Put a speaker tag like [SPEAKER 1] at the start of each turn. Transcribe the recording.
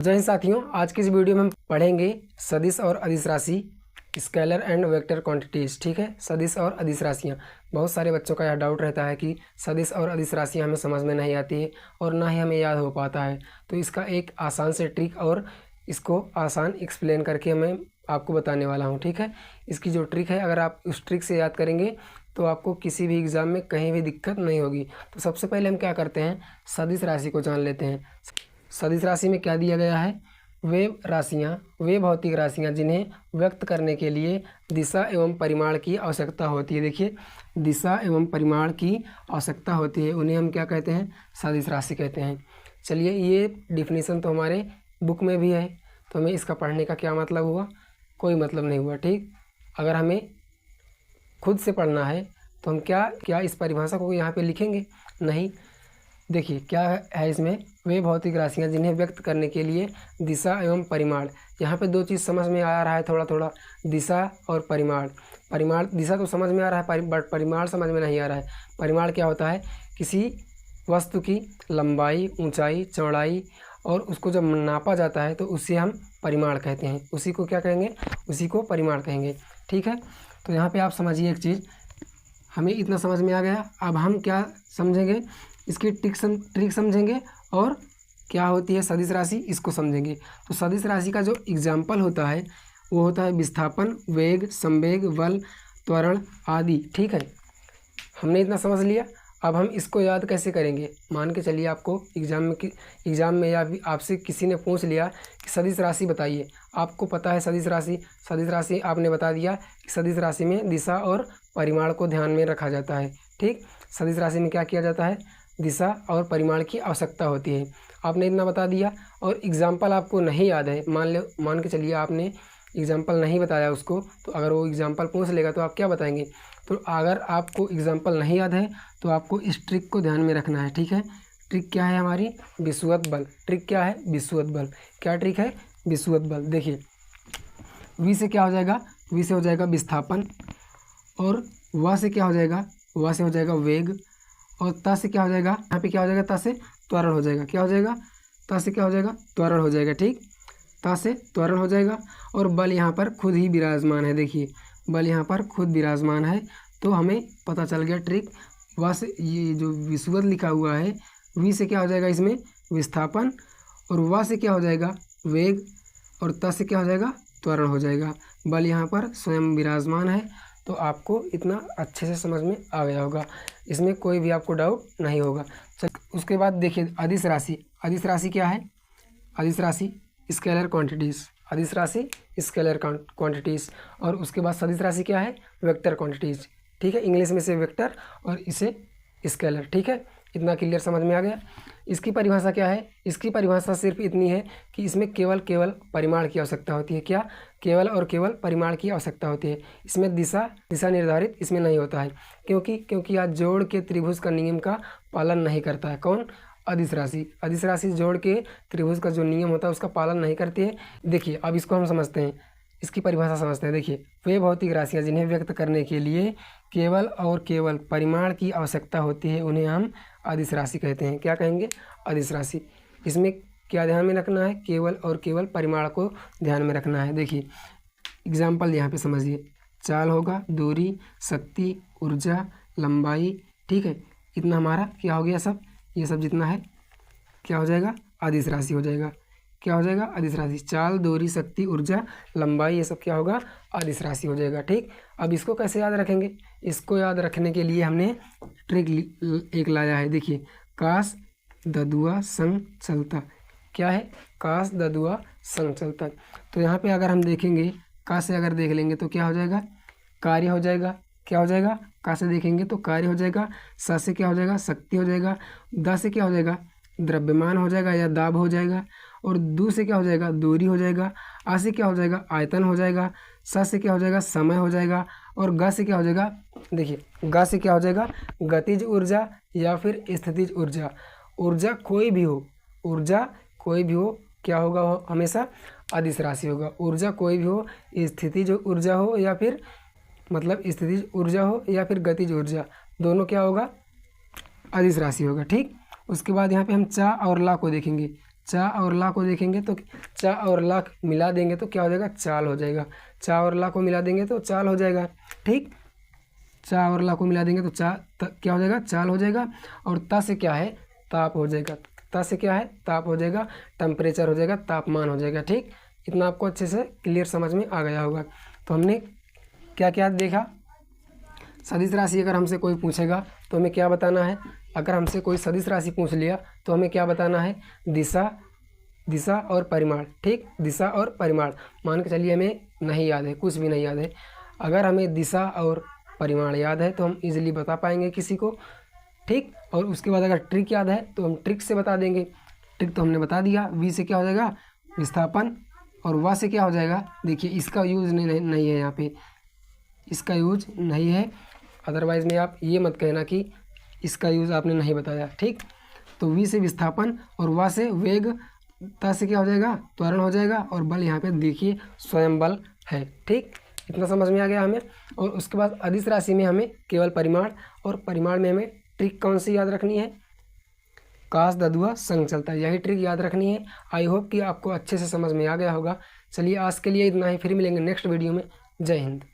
[SPEAKER 1] जय हिंद साथियों, आज की इस वीडियो में हम पढ़ेंगे सदिश और अदिश राशि, स्केलर एंड वेक्टर क्वांटिटीज़। ठीक है, सदिश और अदिश राशियाँ। बहुत सारे बच्चों का यह डाउट रहता है कि सदिश और अदिश राशियाँ हमें समझ में नहीं आती है और ना ही हमें याद हो पाता है। तो इसका एक आसान से ट्रिक और इसको आसान एक्सप्लेन करके मैं आपको बताने वाला हूँ। ठीक है, इसकी जो ट्रिक है, अगर आप उस ट्रिक से याद करेंगे तो आपको किसी भी एग्ज़ाम में कहीं भी दिक्कत नहीं होगी। तो सबसे पहले हम क्या करते हैं, सदिश राशि को जान लेते हैं। सदिश राशि में क्या दिया गया है, वे राशियाँ, वे भौतिक राशियाँ जिन्हें व्यक्त करने के लिए दिशा एवं परिमाण की आवश्यकता होती है। देखिए, दिशा एवं परिमाण की आवश्यकता होती है, उन्हें हम क्या कहते हैं, सदिश राशि कहते हैं। चलिए, ये डिफिनीसन तो हमारे बुक में भी है, तो हमें इसका पढ़ने का क्या मतलब हुआ, कोई मतलब नहीं हुआ। ठीक, अगर हमें खुद से पढ़ना है तो हम क्या इस परिभाषा को यहाँ पे लिखेंगे? नहीं। देखिए क्या है इसमें, वे भौतिक राशियाँ जिन्हें व्यक्त करने के लिए दिशा एवं परिमाण। यहाँ पे दो चीज़ समझ में आ रहा है थोड़ा थोड़ा, दिशा और परिमाण। परिमाण, दिशा तो समझ में आ रहा है, बट परिमाण समझ में नहीं आ रहा है। परिमाण क्या होता है, किसी वस्तु की लंबाई, ऊंचाई, चौड़ाई, और उसको जब नापा जाता है तो उसे हम परिमाण कहते हैं। उसी को क्या कहेंगे, उसी को परिमाण कहेंगे। ठीक है, तो यहाँ पे आप समझिए एक चीज़, हमें इतना समझ में आ गया। अब हम क्या समझेंगे, इसकी ट्रिक समझेंगे और क्या होती है सदिश राशि, इसको समझेंगे। तो सदिश राशि का जो एग्जाम्पल होता है वो होता है विस्थापन, वेग, संवेग, बल, त्वरण आदि। ठीक है, हमने इतना समझ लिया। अब हम इसको याद कैसे करेंगे, मान के चलिए आपको एग्ज़ाम में या आपसे किसी ने पूछ लिया कि सदिश राशि बताइए। आपको पता है सदिश राशि आपने बता दिया कि सदिश राशि में दिशा और परिमाण को ध्यान में रखा जाता है। ठीक, सदिश राशि में क्या किया जाता है, दिशा और परिमाण की आवश्यकता होती है। आपने इतना बता दिया और एग्जाम्पल आपको नहीं याद है, मान के चलिए आपने एग्जाम्पल नहीं बताया उसको, तो अगर वो एग्जाम्पल पूछ लेगा तो आप क्या बताएंगे। तो अगर आपको एग्जाम्पल नहीं याद है तो आपको इस ट्रिक को ध्यान में रखना है। ठीक है, ट्रिक क्या है हमारी, विषुवत बल। ट्रिक क्या है, विषुवत बल। क्या ट्रिक है, विषुवत बल। देखिए, वी से क्या हो जाएगा, वी से हो जाएगा विस्थापन, और वा से क्या हो जाएगा, वा से हो जाएगा वेग, और ता से क्या हो जाएगा, यहाँ पे क्या हो जाएगा, ता से त्वरण हो जाएगा। क्या हो जाएगा, ता से क्या हो जाएगा, त्वरण हो जाएगा। ठीक, ता से त्वरण हो जाएगा, और बल यहाँ पर खुद ही विराजमान है। देखिए, बल यहाँ पर खुद विराजमान है, तो हमें पता चल गया ट्रिक। वा से ये जो विषुवत लिखा हुआ है, वी से क्या हो जाएगा इसमें विस्थापन, और वा से क्या हो जाएगा वेग, और ता से क्या हो जाएगा त्वरण हो जाएगा। बल यहाँ पर स्वयं विराजमान है। तो आपको इतना अच्छे से समझ में आ गया होगा, इसमें कोई भी आपको डाउट नहीं होगा। चल, उसके बाद देखिए अदिश राशि। अदिश राशि क्या है, अदिश राशि स्केलर क्वांटिटीज़। अदिश राशि स्केलर क्वांटिटीज़। और उसके बाद सदिश राशि क्या है, वेक्टर क्वांटिटीज़। ठीक है, इंग्लिश में से वेक्टर और इसे स्केलर। ठीक है, इतना क्लियर समझ में आ गया। इसकी परिभाषा क्या है, इसकी परिभाषा सिर्फ इतनी है कि इसमें केवल परिमाण की आवश्यकता होती है। क्या, केवल परिमाण की आवश्यकता होती है। इसमें दिशा निर्धारित इसमें नहीं होता है, क्योंकि यह जोड़ के त्रिभुज का नियम का पालन नहीं करता है। कौन, अदिश राशि। अदिश राशि जोड़ के त्रिभुज का जो नियम होता है उसका पालन नहीं करती है। देखिए, अब इसको हम समझते हैं, इसकी परिभाषा समझते हैं। देखिए, वे भौतिक राशियाँ जिन्हें व्यक्त करने के लिए केवल परिमाण की आवश्यकता होती है, उन्हें हम अदिश राशि कहते हैं। क्या कहेंगे, अदिश राशि। इसमें क्या ध्यान में रखना है, केवल परिमाण को ध्यान में रखना है। देखिए एग्जाम्पल यहाँ पे समझिए, चाल होगा, दूरी, शक्ति, ऊर्जा, लंबाई। ठीक है, इतना हमारा क्या हो गया, सब ये सब जितना है क्या हो जाएगा, अदिश राशि हो जाएगा। क्या हो जाएगा, अदिश राशि। चाल, दूरी, शक्ति, ऊर्जा, लंबाई, ये सब क्या होगा, अदिश राशि हो जाएगा। ठीक, अब इसको कैसे याद रखेंगे, इसको याद रखने के लिए हमने ट्रिक एक लाया है। देखिए, काश ददुआ संग चलता। क्या है, काश ददुआ संग चलता। तो यहाँ पे अगर हम देखेंगे, का से अगर देख लेंगे तो क्या हो जाएगा, कार्य हो जाएगा। क्या हो जाएगा, का से देखेंगे तो कार्य हो जाएगा। स से क्या हो जाएगा, शक्ति हो जाएगा। द से क्या हो जाएगा, द्रव्यमान हो जाएगा या दाब हो जाएगा। और दू से क्या हो जाएगा, दूरी हो जाएगा। आ से क्या हो जाएगा, आयतन हो जाएगा। स से क्या हो जाएगा, समय हो जाएगा। और ग से क्या हो जाएगा, देखिए ग से क्या हो जाएगा, गतिज ऊर्जा या फिर स्थितिज ऊर्जा। ऊर्जा कोई भी हो, क्या होगा, हमेशा अदिश राशि होगा। ऊर्जा कोई भी हो, स्थितिज ऊर्जा हो या फिर स्थितिज ऊर्जा हो या फिर गतिज ऊर्जा, दोनों क्या होगा, अदिश राशि होगा। ठीक, उसके बाद यहाँ पे हम चा और ला को देखेंगे। चा और ला को देखेंगे तो चा और ला मिला देंगे तो क्या हो जाएगा, चाल हो जाएगा। चा और ला को मिला देंगे तो चाल हो जाएगा। ठीक, चा और ला को मिला देंगे तो क्या हो जाएगा, चाल हो जाएगा। और ता से क्या है, ताप हो जाएगा। ता से क्या है, ताप हो जाएगा, टेम्परेचर हो जाएगा, तापमान हो जाएगा। ठीक, इतना आपको अच्छे से क्लियर समझ में आ गया होगा। तो हमने क्या क्या देखा, सदिश राशि अगर हमसे कोई पूछेगा तो हमें क्या बताना है। अगर हमसे कोई सदिश राशि पूछ लिया तो हमें क्या बताना है, दिशा और परिमाण। ठीक, दिशा और परिमाण मान के चलिए हमें नहीं याद है, कुछ भी नहीं याद है। अगर हमें दिशा और परिमाण याद है तो हम इजीली बता पाएंगे किसी को। ठीक, और उसके बाद अगर ट्रिक याद है तो हम ट्रिक से बता देंगे। ट्रिक तो हमने बता दिया, वी से क्या हो जाएगा, विस्थापन, और वा से क्या हो जाएगा, देखिए इसका यूज़ नहीं है यहाँ पे, इसका यूज नहीं है। अदरवाइज़ में आप ये मत कहना कि इसका यूज़ आपने नहीं बताया। ठीक, तो वी से विस्थापन और वा से वेग, ता से क्या हो जाएगा, त्वरण हो जाएगा, और बल यहाँ पे देखिए स्वयं बल है। ठीक, इतना समझ में आ गया हमें। और उसके बाद अदिश राशि में हमें केवल परिमाण, और परिमाण में हमें ट्रिक कौन सी याद रखनी है, काश ददुआ संग चलता है, यही ट्रिक याद रखनी है। आई होप कि आपको अच्छे से समझ में आ गया होगा। चलिए आज के लिए इतना ही, फिर मिलेंगे नेक्स्ट वीडियो में। जय हिंद।